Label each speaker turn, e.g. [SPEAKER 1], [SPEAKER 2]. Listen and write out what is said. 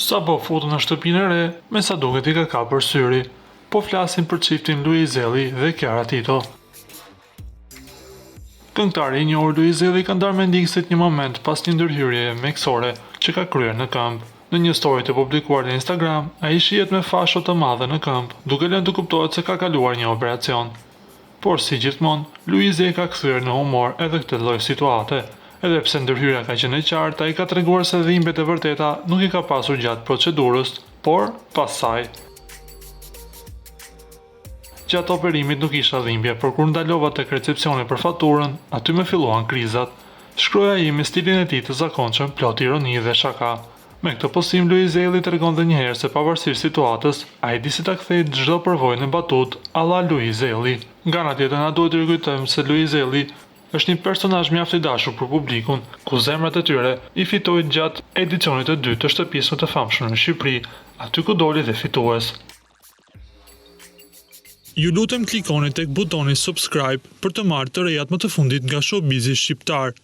[SPEAKER 1] Sa po futën në shtëpinë e re, me sa duket I ka kapur syri. Po flasin për çiftin Luizelli dhe Chiara Tito. Këngëtari I njohur Luizelli ka ndarë me ndikësit një moment pas një ndërhyrjeje mjekësore që ka kryer në këmbë. Në një story të publikuar në Instagram, ai shihet me fasho të madhe në këmbë, duke lënë të kuptohet se ka kaluar një operacion. Por si gjithmonë, Luize ka kthyer në humor edhe këtë lloj situate. Edhe pse ndërhyrja ka qenë e qartë, ai ka treguar se dhimbjet e vërteta nuk I ka pasur gjatë procedurës, por pas saj. Gjatë operimit nuk isha dhimbje, por kur ndalova tek recepcioni për faturën, aty më filluan krizat. Shkruaj ai me stilin e tij të zakonshëm, plot ironi dhe shaka. Me këtë postim Luizelli tregon dhe njëherë se pavarësisht situatës, ai di si ta kthejë çdo përvojë në batutë alla Luizelli. Nga ana tjetër na duhet të rikujtojmë se Luizelli është një personazh mjaft I dashur për publikun, ku zemrat e tyre I fitoi gjatë edicionit të dytë të shtëpisë më të famshme në Shqipëri, aty ku doli dhe fitues. Ju lutem klikoni tek butoni subscribe për të marrë të rejat më të fundit nga showbizi shqiptar.